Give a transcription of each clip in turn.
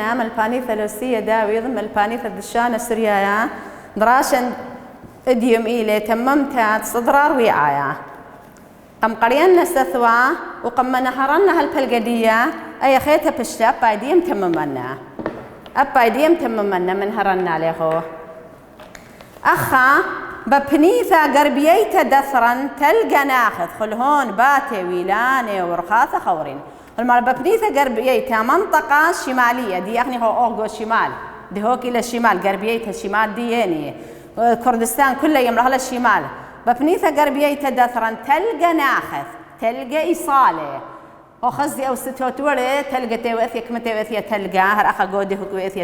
تلنا ملباني ثلوسية داويض ملباني ثدشان سريايا دراشن اديوم إلي تممتات صدرار ويعايا قم قرينا استثوا وقم نهرنا هالبلقدية أي خيتها بشتا أبا يديم تممنا أبا يديم تممنا من هرنا له أخا ببنيثا قربييتا دثرا تلقى ناخذ خل هون باتي ويلاني ورخاثة خورين المرة ببنيثا قربييتا منطقة شمالية دي أخني هو أوغو شمال دي هوك إلى الشمال قربييتا الشمال دي يعني كردستان كله يمرح للشمال ببنيثا قربييتا دثرا تلقى ناخذ تلقى إيصالي وخزي أو ستوتوري تلقى تيوثية كما تيوثية تلقى هر أخا قودي هو كويثية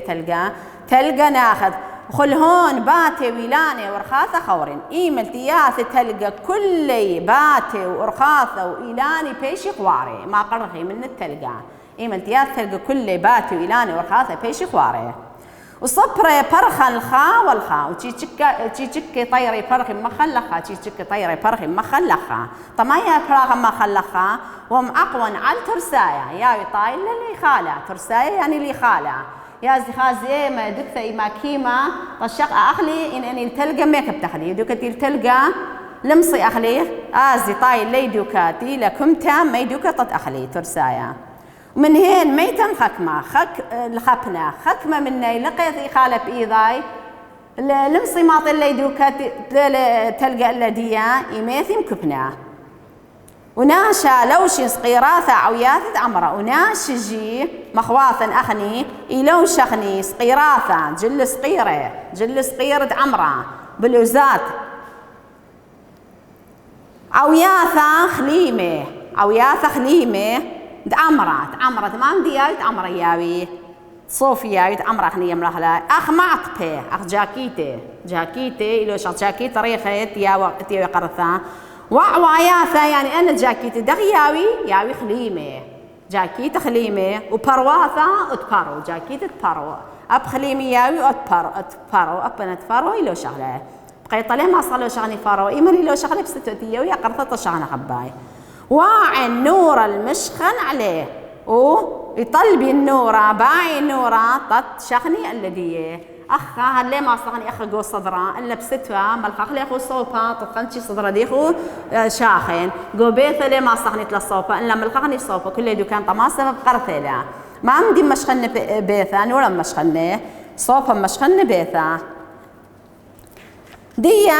تلقى ناخذ خل هون باتي ويلاني ورخاثة خورين إيمل تياثي تلقى كلي باتي ورخاثة وإيلاني بيشي خواري ما قرخي من التلقى إيمل تياثي تلقى كلي باتي وإيلاني ورخاثة بيشي خواري وصبري برخا الخا والخا وتشيكي طيري برخي مخلخا تشيكي طيري برخي مخلخا طمايا براغا مخلخا ومعقون على ترسايا يا طايل اللي خالع ترسايا يعني اللي خالع يا زخازي ما دكتة ما كيما طشق أخلي إني تلقى ميك اب تخلي دوكتي تلقى لمصي أخلي آزي طايل لي دوكاتي لكم تام ما يدوكا طت أخلي ترسايا ومن هين ميتم خكمة الخبنة خكمة مني لقيت خالة بإيضاي لمصي ماطي لي دوكاتي تلقى الذية إيميثم كبنا وناشا لوشي صقيراثة عوياثة عمرة وناشجي مخواثا أخني إلو شخني صقيراثة جل صقيرة عمرة بلوزات عوياثة خليمة عمرة تمام دياوي عمرة ياوي صوفيا عمرة خني يمرحلا أخ معطبة أخ جاكيتي إلو شخ جاكيت ريخت يا قرثة وعواياثا يعني أنا جاكيتي دغياوي ياوي خليمة جاكيت خليمة وبرواثا اتبارو جاكيت اتبارو أب خليمي ياوي اتبارو أبنا اتبارو إلو شغلة بقيت ليه ما صار له شغني فارو إيمري لو شغلة بستوتية ويا قرثة شغنة خباي واعي النور المشخن عليه ويطلبي النورة باعي النورة طت شغني الذي أخا هاللي ما صغني أخا جو صدرا إلا بستوى ملخخ لي أخو صوبا طقنشي صدرا ديخو شاخين جو بيثا لي ما صغني تلا صوبا إلا ملخخني صوبا كل يدو كان طماسة بقرثة لا ما عندي مشخن بيثا نورا مشخن صوبا مشخن بيثا ديا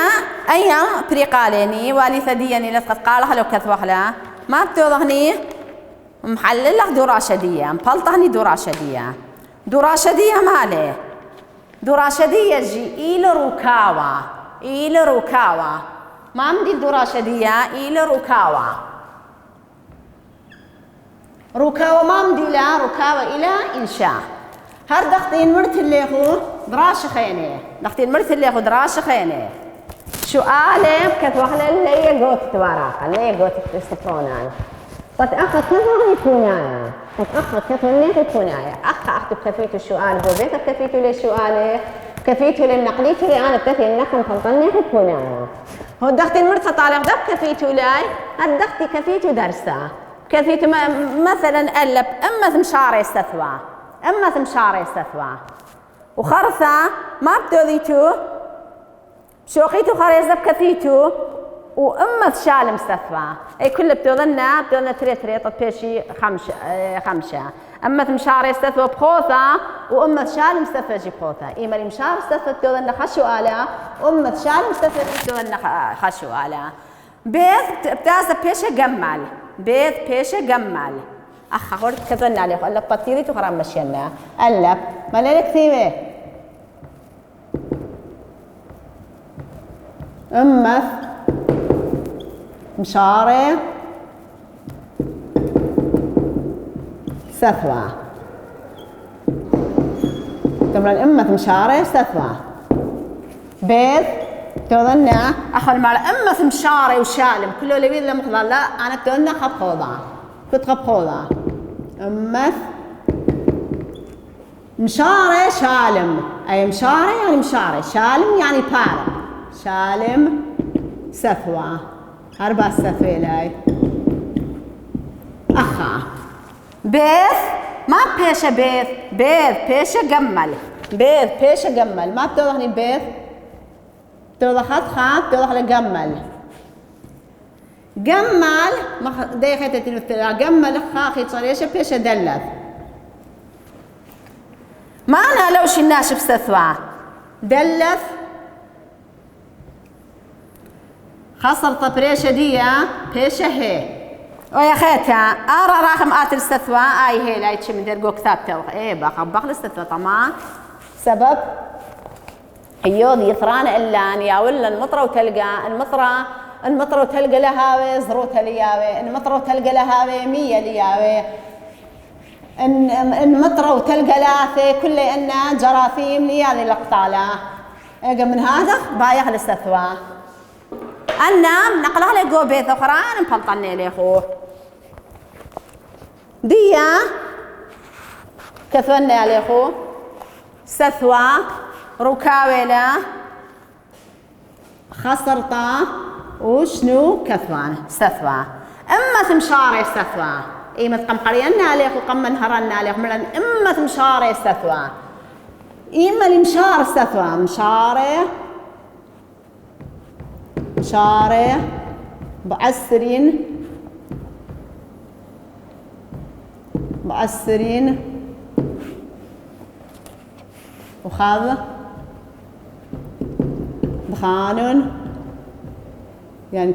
أيا بريقاليني والي دياني لقد قالها لو كثوخلا ما بتوضغني محلل لك دراشدية مبلطهني دراشدية مالي دراشدية جي إلى ركاوة ما عندي دراشدية إلى ركاوة ما عندي لا ركاوة إلى إنشاء هر دختين مرتليخو دراش خيني سؤالي كتوخلا اللي قوت تواراقا اللي قوت تستفرونان قد أخذ كثير يكونايا أكتب كفيت السؤال هو بيت كفيت لي سؤالي كفيت لي نقليت لي أنا بتثي النخم فنطلني يكونايا هو دختي المرتة طالع دب كفيت لي الدختي كفيت درسة كفيت مثلا ألب أما ثمشاري استثوى وخرثة ما بتوذيتو شوقيتو خريز دب كفيتو وأما شالم استثوى أي كل بتوذنا تري طبيشي خمسة أما مشاري استثوى بخوثة وأما شالم استثوى جي بخوثة إيمالي مشار استثوى بتوذنا خشو آلا وأما شالم استثوى بتوذنا خشو آلا بيت بتاسة بيشة جمال أخ أقولك كذلنا عليه قال لك بطيري تخرم مشينا قال لك ما لك ثيمة أما مشاري استثوى تمرن أمة مشاري استثوى بيت تظننا أخو المرأة أمة مشاري وشالم كله اللي بيد لمخضر لا أنا تظننا خبخوضة كنت خبخوضة أمة مشاري شالم أي مشاري يعني مشاري شالم يعني بارا شالم استثوى 4 سفيلاي أخا بيث ما بيشة بيض، بيض بيشة قمل، بيض بيشة قمل، ما بتوضح لي بيض، بتوضح خط خط بتوضح لي قمل. قمل دايخة تتلوث قمل خاخي صريشة بيشة دلث. ما أنا لو شناش بستثوى دلث خاصة طبريشة دي بيشة هي ويا خيتها أرى راخم آتل استثوى آي هي لا يتشي من درقوك ثابتة إيه بخبخ الاستثوى طبعا سبب يوض يثران إلان يا ولا المطرة وتلقى المطرة وتلقى لهاوي زروتها لياوي المطرة وتلقى لهاوي 100 لياوي المطرة وتلقى لاثي كل إن جراثيم ليالي الأقطالة إيه من هذا بايخ الاستثوى النام نقلها لي قوبيث أخرى نبلطني لي أخوه ديا كثونا لي أخوه استثوى ركاولة خسرطة وشنو كثوان استثوى اما تمشاري استثوى اي متقم قرينا عليك وقم نهرنا عليك ملان اما تمشاري استثوى اما المشار استثوى مشاري بعسرين وخاذ بخانون يعني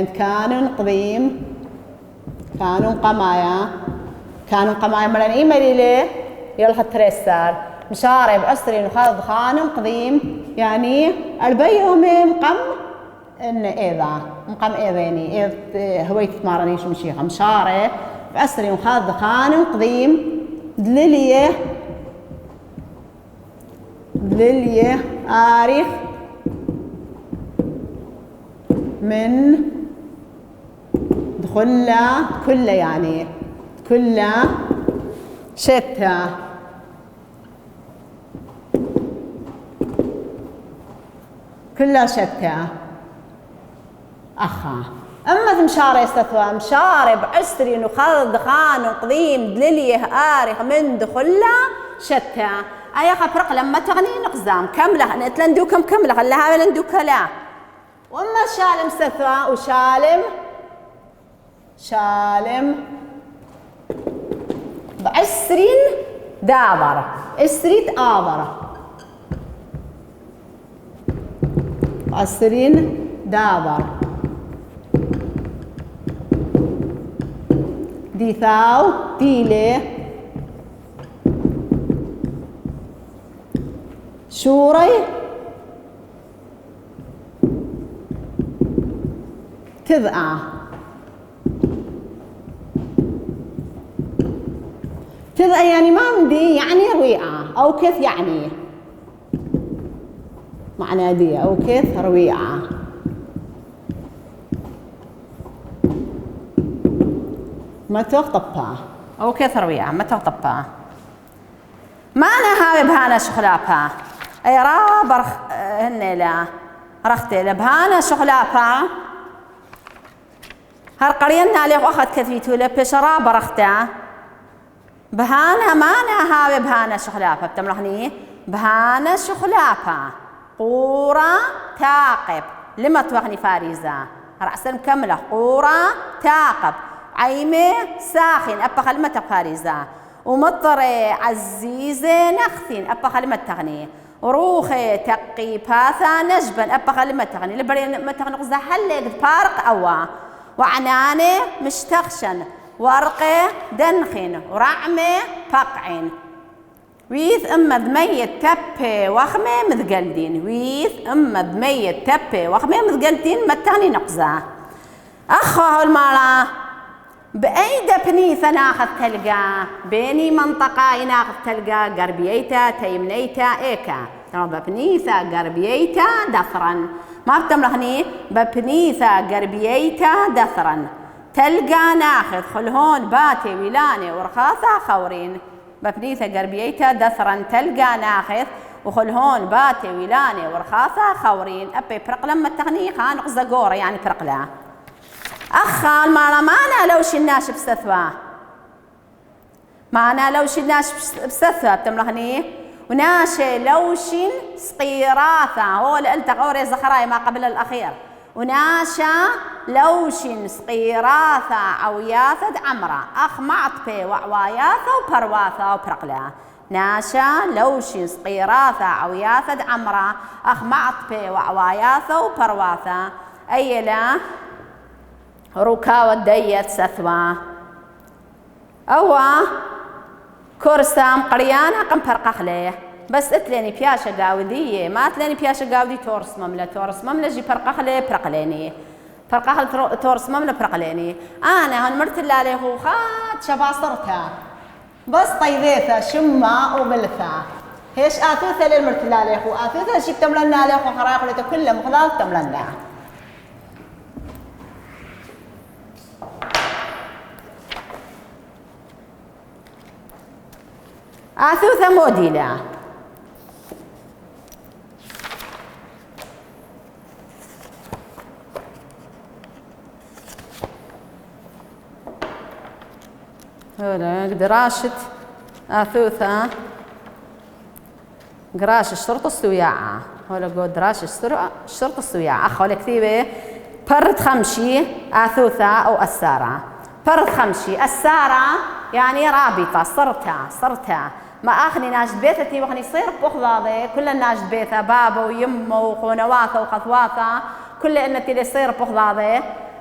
تكانون قديم كانون قمايا ملان إيميلي ليه يلحظ تريسار مشارب أسرين وخاذ خانم قديم يعني البيهم مقم إن إذا مقم إذيني إذ هويت مارنيش مشيخة مشارب أسرين وخاذ خانم قديم دليليه آريخ من دخلة كله يعني كله شتى كلها شتى أخا أما مشاري استثوى مشارب عسري نخذ خان قديم دليليه آريخ من دخلة شتى أي خبرق لما تغني نقزام كملة نتلندوكم كملة خلها لندوك لا وأما شالم استثوى وشالم بعسرين دابر اسريت آبر عسرين دابر ديثاو ديلي شوري تذعى يعني ما مدي يعني رويعة أو كيف يعني معنى دي أو كيف رويعة ما تغطبها أو كيف رويعة ما تغطبها ما أنا هاوي بهانا شخلابها أي رابر هنلا رختي لبهانا شخلابها هالقرينا عليه وأخذ كثيتو لبش رابر رخته بهانا ما أنا هاوي بهانا شخلابها بتمرحني بهانا شخلابها قورة تاقب لما توغني فاريزة رأسا مكملة قورة تاقب عيمة ساخن أبا خلمة فاريزة ومطرة عزيزة نخثين أبا خلمة تغني روخي تقي باثا نجبا أبا خلمة تغني لبري ما تغني قزا حلق بارق أوا وعنانة مشتخشن ورقة دنخن ورعمة بقعن ويث أما ذمية تبي وخمة مذقلدين ويث أما ذمية تبي وخمة مذقلدين متاني نقزة أخوه المالا بأيدا بنيثة ناخذ تلقى بيني منطقة ناخذ تلقى قربييتا تيمنيتا إيكا ترى ببنيثة قربييتا دثرا ما بتمرهني ببنيثة قربييتا دثرا تلقى ناخذ خلهون باتي ولاني ورخاثة خورين ببنيثة قربييتا دثرا تلقى ناخذ وخلهون باتي ولاني ورخاثة خورين أبي برق لما التغني خان قزقورة يعني برقلا أخا المالا مانا لو شناش بستثوى معنا لوشين ناش بسثة بتملخني وناشي لوشين سقيراثة هو اللي قلت غوري زخراي ما قبل الأخير وناشا لوشين سقيراثة عوياثة عمرة أخ معطبي وعواياثة وبرواثة وبرقلة ناشا لوشين سقيراثة عوياثة عمرة أخ معطبي وعواياثة وبرواثة أيلا ركا وديت سثوى أو كورسام قريانا قم فرقخليه بس اتليني بياشا قاودية ما اتليني بياشا قاودي تورس مملة جي فرقخلي فرقليني فرقخل تورس مملة فرقليني أنا هون مرت اللي عليه خات شباصرتها بس طيذيثة شمة وبلثة هيش آثوثة للمرت اللي عليه آثوثة شي بتملنا عليه وخرايق لته كله مخلاط تملنا آثوثة موديلة هنا دراشة آثوثة قراش الشرطة السوياعة هلا قول دراش الشرطة السوياعة أخوة كثيبة برد خمشي آثوثة أو أسارة برد خمشي أسارة يعني رابطة صرتها ما أخني ناجد بيتتي وخني صير بخضاضي كل ناجد بيتها بابا ويمه وخونواثة وخثواثة كل إنتي اللي صير بخضاضي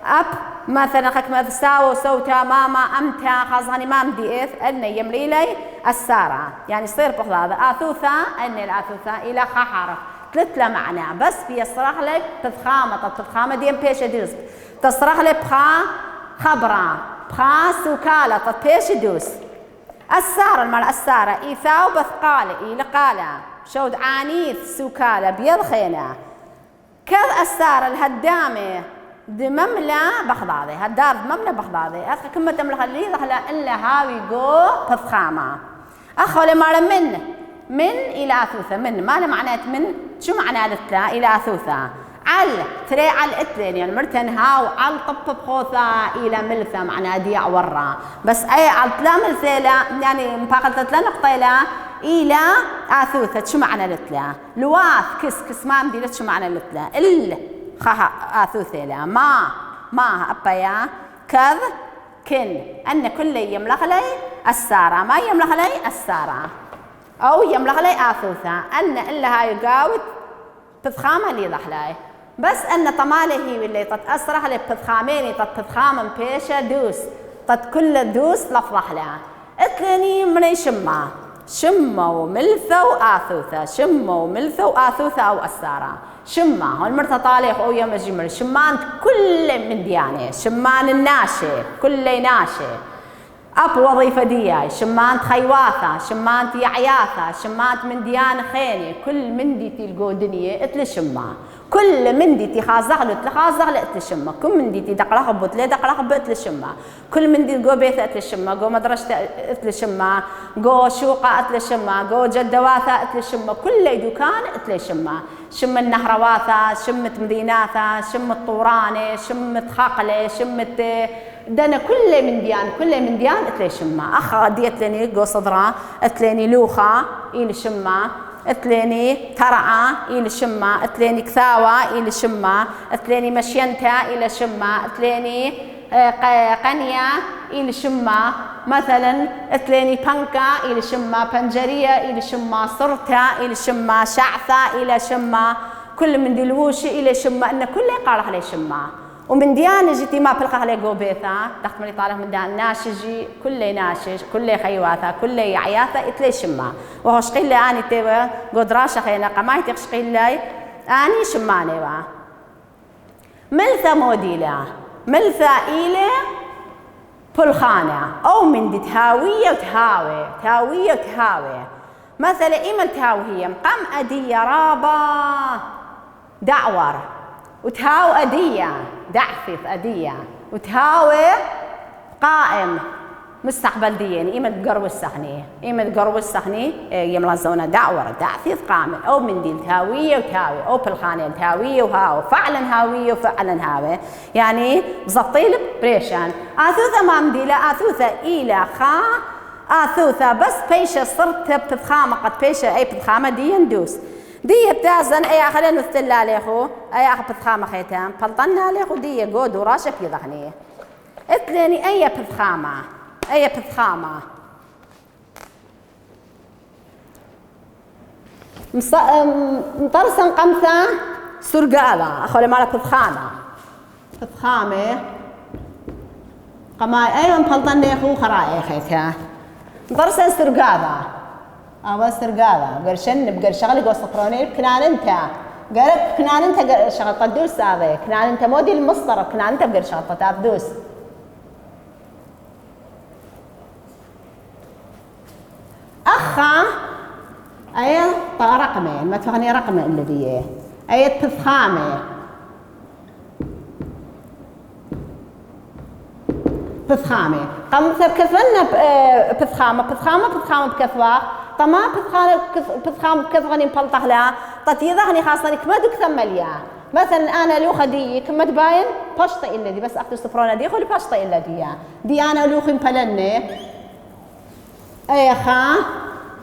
أب مثلا خك ما تساوي سوتا ماما أمتا خاصني ما مديث أني يملي لي السارة يعني صير بخضاضي آثوثة أني الآثوثة إلى خحرة ثلاث معنى بس بيصرخ لك تفخامة ديم بيش دوس تصرخ لك بخا خبرة بخا سوكالة تبيش دوس السارة المرأة السارة إيثاو بثقالة إلى قالة شود عنيث سوكالة بيض خينة كذ السارة الهدامة دمملة بخضاضي هدار دمملة بخضاضي أخي كم تملخ اللي دخل إلا هاوي جو بثخامة أخو لما من إلى أثوثة من ما له معنات من شو معنى التلا إلى أثوثة عل تري عل اتلين يعني مرتن هاو عل طب بخوثة إلى ملثة معنى ديع ورا بس أي عل تلا ملثة لا يعني مباقلة تلا نقطة لا إلى آثوثة شو معنى التلا لواث كس ما مديلت شو معنى التلا خها آثوثة لا ما أبايا كذ كن أن كل يملخ لي السارة ما يملخ لي السارة أو يملخ لي آثوثة أن إلا هاي قاوت بثخامة اللي ضحلاي بس أن طماله هي اللي تتأسرح لي بثخاميني تتخامن بيشة دوس كل دوس لفظح لها اتلني مني شمة وملثة وآثوثة شمة وملثة وآثوثة أو أسارة شمة هون مرتا طالح أو يوم الجمر شمان كل من ديانه شمان الناشي كل ناشي أب وظيفة دياي شمانت خيواثة شمانت يعياثة شمانت من ديان خيني كل من دي تلقو دنيا اتل شما كل من دي تخازغلو تخازغلو اتل شما كل من دي تدقلخبو تلي دقلخبو اتل شما كل من دي تقو بيثة اتل شما قو مدرسة اتل شما قو شوقة اتل شما قو جدواثة اتل شما كل دكان اتل شما شم النهرواثة شمت مديناثة شمت طورانة شمت خاقلة شمت دنا كل من ديان اتلي شما اخ ديت لني قو صدرا اتليني لوخا الى شما اتليني ترعى الى شما اتليني كثاوى الى شما اتليني مشينتا الى شما اتليني قنية الى شما مثلا اتليني بنكا الى شما بنجرية الى شما صرتا الى شما شعثة الى شما كل من دلوشي الى شما ان كل قارح لي شما ومن ديانة جيتي ما بلقى عليه قوبيثة دخت مني طالع من ديان ناشجي كل ناشج كل خيواثة كل يعياثة اتلي شما وهو شقيل لي اني تيوا قدراشة خينا قمايتي شقيل لي اني شماني وا ملثة موديلة ملثة إلى بلخانة أو من دي تهاوية وتهاوي مثلا إيمن تهاوية مقام أدية رابا دعور وتهاو أدية دعثف أدية وتهاوي قائم مستقبل ديني إيمن قرو السخني يملزونا دعورة دعثف قائم أو من دي تهاوية وتهاوي أو بالخانة تهاوية وهاو فعلا هاوية وفعلا هاوي يعني بزطيل بريشان آثوثة ما مديلة آثوثة إلى خا آثوثة بس بيشة صرت بتخامة قد بيشة أي بتخامة دي ندوس دي بتازن أي خلينا نمثل عليه أي أخ بتخامة خيتان بلطنا عليه دي جود وراشة في ضغنية اتلاني أي بتخامة مطرسن قمثة سرقالة أخولي مالك بتخامة قماي أيوة بلطنا يخو خرائي خيتان مطرسن سرقالة أبغى سرقالة قرشن بقر شغلي قوس صفروني كنان أنت قالك كنان أنت شغل تدوس هذا كنان أنت مودي المصدر كنان أنت بقر شغل تدوس أخا أي رقمين ما تفهمني رقم اللي ديه أي تفخامة بفخامة قمت بكثرنا بفخامة بكثوة طما بفخامة بكثرني مبلطه لها تطيضهني خاصة كما دوك ثمليا مثلا أنا لوخة دي كما تباين باشطة إلا دي بس أخذ سفرونة دي خلي باشطة إلا دي أنا لوخي مبلني أي خا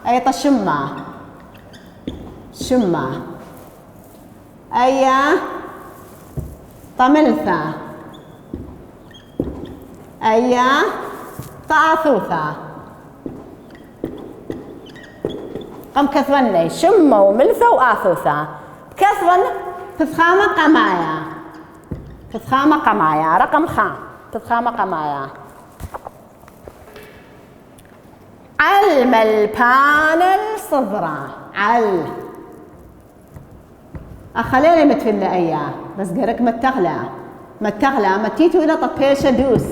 أي طشمة شمة أي طملثة أي طاثوثة قم كثرني شمة وملثة وآثوثة كثرن تفخامة قمايا رقم خام تفخامة قمايا علم البانل صدرة أخليني متفلة أياه بس قرك متغلى متيتو إلى طبيشة دوس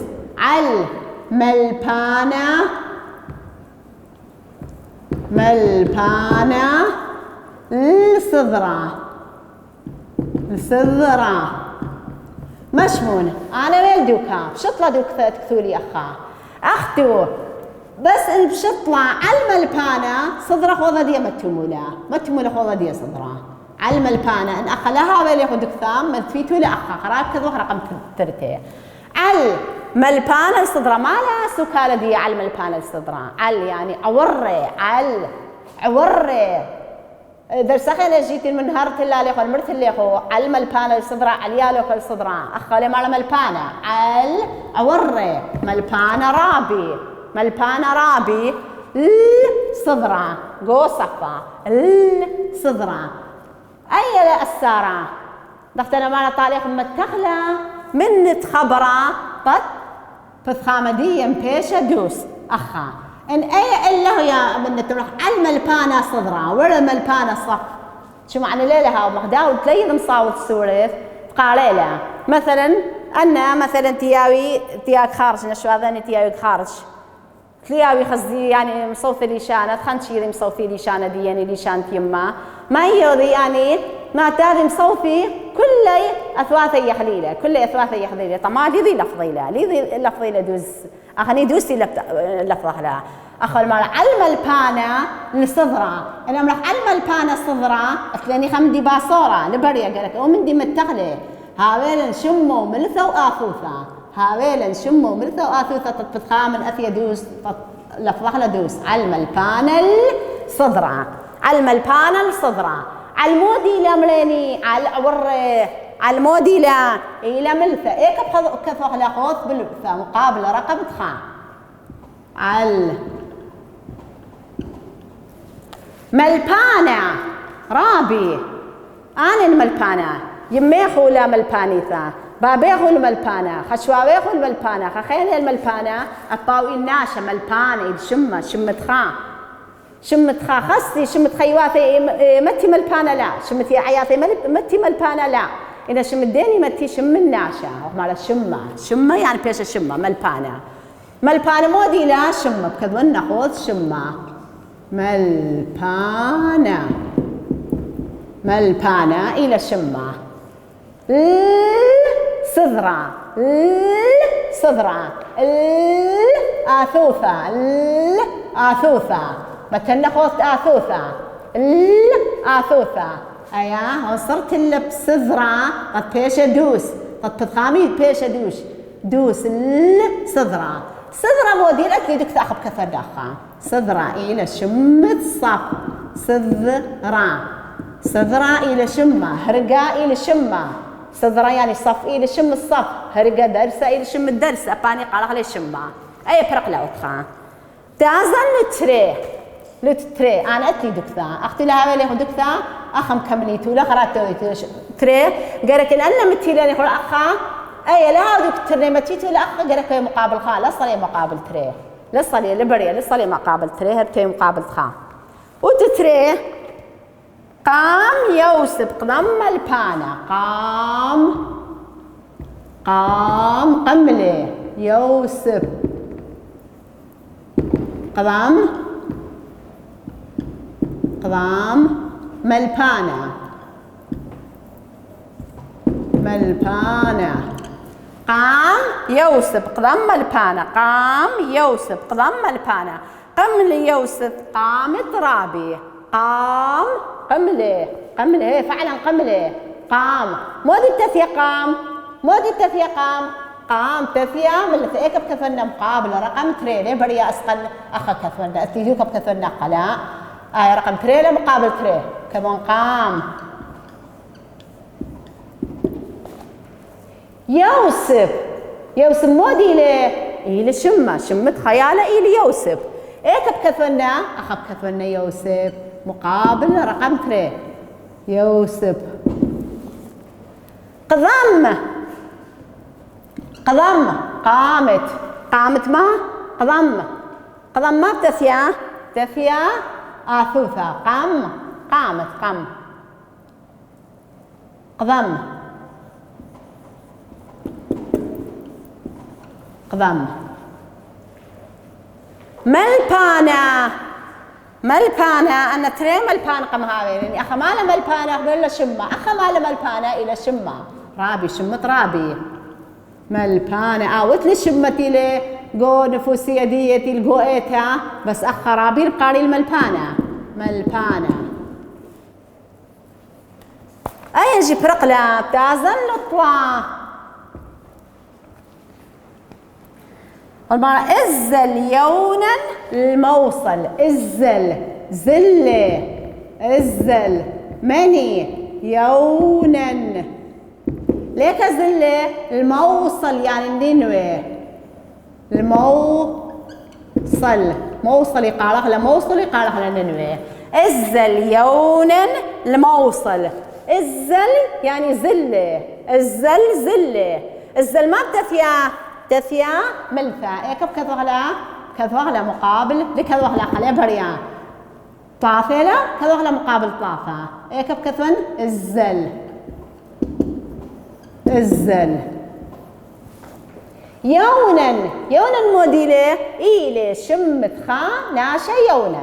ملبانة الصدرة مشمون أنا وين دوكا بشطلة دوك تكثولي أختو بس بشطلة علم البانة صدرة خوضة دي متمولة خوضة دي صدرة علم البانة إن أخلها ويلي خدك ثام مدفيتو لأخا خراب كذو رقم ترتي علم البانة الصدرة ما لا سكالة دي علم البانة الصدرة يعني عوري درسخنا جيت من هرت اللي عليه مرت اللي هو علم البانة الصدرة عليالو كل صدرة أخلي معلم البانة عوري ملبانة رابي الصدرة صفا الصدرة أي السارة دختنا معنا طالق متخلة من تخبرة فخامة دي بيشة دوس أخا إن أي إلا يا من تروح علم البانة صدرة ورم البانة صف شو معنى ليلها ومخداو تلاقي مصاوت سوريث قاليلة مثلا أنا مثلا تياك خارج نشو هذا تياك خارج تلاقي خزي يعني مصوثي ليشانة خنشيري مصوثي ليشانة دي يعني ليشانة يما ما يودي يعني ما تاري مصوفي كل أثواث يخليله طبعا ذي لفظيلة دوز أخني دوسي لفظه لها أخل مال علم البانة للصدرة أنا مرح علم البانة الصدرة أتلاني خمدي باصورة لبريا قالك ومن دي متغلي هاويلا شمو ملثة وآثوثة تتفخام من أثيا دوس لفظه لدوس علم البانة الصدرة المودي لمريني المودي لا إلى ملثة إيه كفخ لخوث بالثا مقابل رقم خا ملبانة رابي أنا الملبانة يميخو لا ملبانيثا بابيخو الملبانة خشواويخو الملبانة خخيني الملبانة الطاوي الناشا ملبانة شمت خا خصي شمت خيواتي متي ملبانة لا شمت عياطي متي ملبانة لا إذا شمت ديني متي شم الناشا مال شمة يعني بيش الشمة ملبانة مودي لا شمة بكذا ناخذ شمة ملبانة إلى شمة صدرة آثوثة مثلا ناخذ آثوثة أيا وصرت اللي بصدرة قد بيش دوس قد بتخامي بيش دوس الصدرة صدرة موديلة تريدك تاخذ كثر داخل صدرة إلى شمة صف صدرة إلى شمة هرقة إلى شمة صدرة يعني صف إلى شم الصف هرقة درسة إلى شم الدرسة باني قالها لي شمة أي فرق لا أتخا تازن لتري أنا أتي دكتا أختي لها لي دكتا أخم كمليتو لا خرات تري قالك إن أنا متيلاني خل أخا أي لا دكتور متيتو لا أخا قالك مقابل خا لا صلي مقابل تري لا صلي لبريا لا صلي مقابل تري هرتي مقابل خا وتتري قام يوسف قدم البانا قام قملي يوسف قدم ملبانا قام يوسف قدم ملبانا قملي يوسف قامت رابي قام قملي فعلا قملي قام مو دي التثية قام تثية من ايك بكثرنا مقابلة رقم تري ليه بريا اسقل اخا كثرنا اتيجوك بكثرنا قلا رقم تري مقابل تري كمان قام يوسف مودي إلى شمة خيالة إلى يوسف إيه بكثرنا أخب كثرنا يوسف مقابل رقم 3 يوسف قضم قامت ما قضم ما تثيا آثوثة قامت قضم ملبانا أنا تري ملبانا قم هاوين يعني أخا مالا ملبانا ولا شمة أخا مالا ملبانا إلى شمة رابي شمة رابي ملبانا وتلي شمتي لي جو نفوسية ديتي الجوئتها بس أخا رابي القاري الملبانا أي نجي برقلة بتازن نطلع والمرة إزل يونا الموصل إزل مني يونا ليك إزل الموصل يعني النينوي موصل يقالخ لننوي إزل يونا الموصل إزل يعني زل ما تثيا ملثا إيه كذوغلا مقابل لكذوغلا خليه بريان طافلة كذوغلا مقابل طافة إيه كثون الزل يونا موديله إلي شمت خا ناشا يونا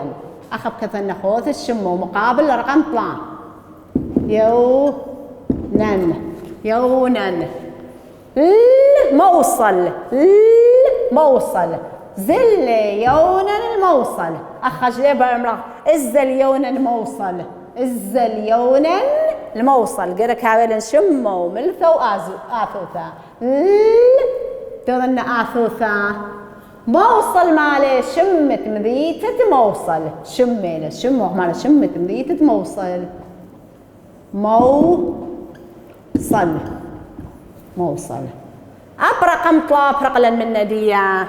أخب كثون نخوث الشم ومقابل رقم طلع يونا موصل زل يونا الموصل أخرج لي برمرة الزل يونا الموصل قرك هاويل شمة وملثة وآثوثة تظن آثوثة موصل مالي شمت مذيتة موصل شمة مالي شمت مذيتة موصل رقم طلاب رقلا من ندية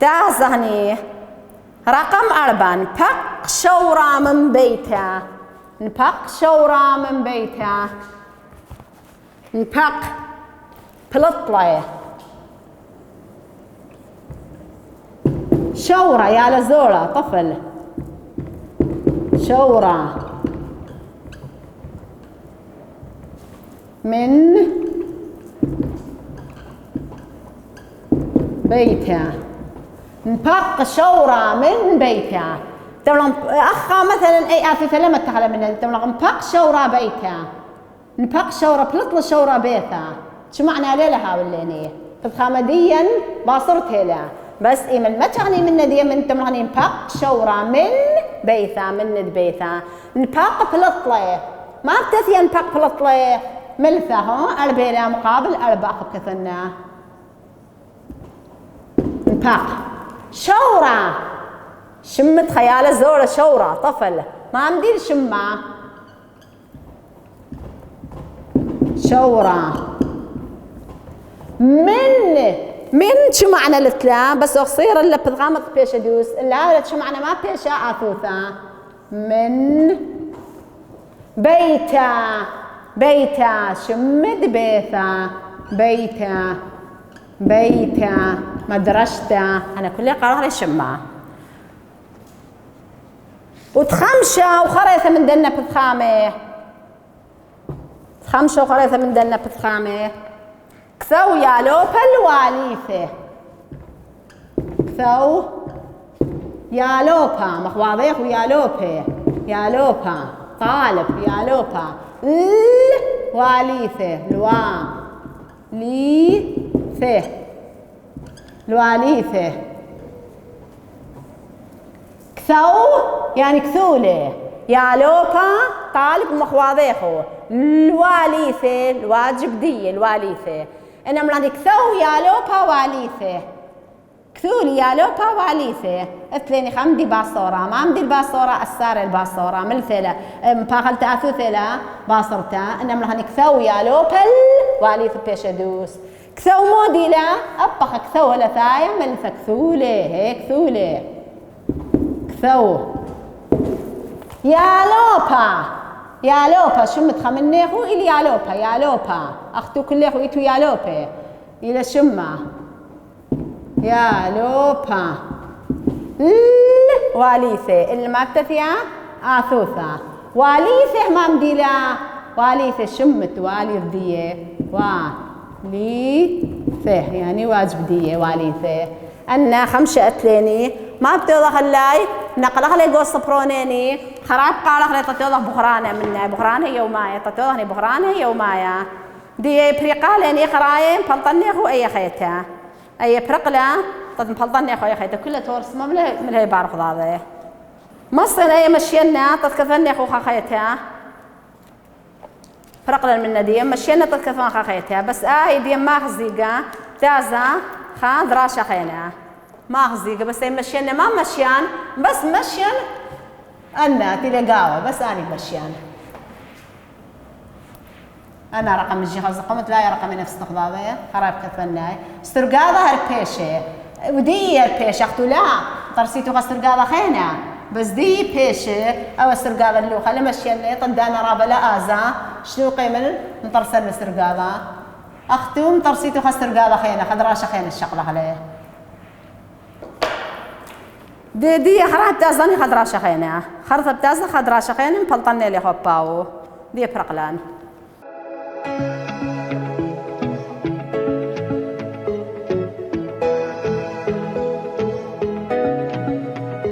تازهني رقم 4 نبق شورا من بيته نبق بلطلة شورا يا لزورة طفل شورا من بيتها نبق شورا من بيتها تمام أخا مثلا أي آثوثة لما تخلى منها تمام نبق شورا بيتها نبق شورا بلطل شورا بيتها شو معنى لها واللينية فخامديا باصرتها لا بس من ما تعني من دي من تمام نبق شورا من بيتها نبق بلطلة ما بتثي نبق بلطلة ملثة أربينا مقابل 4 كثنا باق شورة شمت خيال زورة شورة طفل ما مدير شمة شورة من شو معنى التلا بس أخصير اللي بتغامض بيش أدوس اللي شو معنى ما بيشا أثوثا من بيتا شمد بيتا بيتا مدرستا أنا كلي قرار الشمة وتخمشة وخريثة من دلنا بتخامة تخمشة وخريثة من دلنا بتخامة كثو يالوبا الواليثة كثو يالوبا مخواضيخ يالوبا طالب يالوبا الواليثة الواليثة كثو يعني كثولة يالوبا طالب مخواضيخو الواليثة الواجب دي الواليثة إنما عندي كثو يالوبا واليثة كثولي يالوبا واليثة اثليني خمدي باصورة ما عمدي الباصورة أسار الباصورة مثلا مباخلت أثوثلا باصرتا إنما عندي كثو يالوبا واليثة بيشدوس كثو موديلا أبخ كثو لثايا ملث كثولة هيك كثولة كثو يالوبا شمت خمنيخو إلي يالوبا أختو كليخو إيتو يالوبا إلى شمة يالوبا واليثة اللي ما بتثيا آثوثا واليثة ما مديلا واليثة شمت واليث دية واليثة يعني واجب دية واليثة أنا خمسة أتليني ما بتوضح اللاي نقلها لي قوس برونيني خراب قالها لي تتوضح بخرانة منا بخرانة يومايا تتوضحني بخرانة يومايا دي بريقاليني خرايم بلطني أخو أي خيتها أي برقلة بلطني أخو أي خيتها كلها تورس ما من هي بارخ ضاضي مصر أي مشينا تتكفني أخو خيتها برقلة من دي مشينا تتكفن أخو خيتها بس دي ما خزيقة تازة خان دراشة خينا ما خزيقة بس مشينا ما مشيان بس مشيان أنا تلقاوه بس أنا مشيان أنا رقم الجهاز قمت لا رقم نفس استخدامه خراب كفناي استرقاضة هالبيشة ودي البيشة أختو لا طرسيتو استرقاضة خينا بس دي بيشة أو استرقاضة اللي خلي مشيان طدانا رابا لا آزا شنو قيمة نطرسل استرقاضة أختو مطرسيتو استرقاضة خينا خدراشة خينا الشغلة عليه دي خراب تازاني خدراشة خينا خرطة بتازة خدراشة خينا مبلطني لي خباو دي برقلان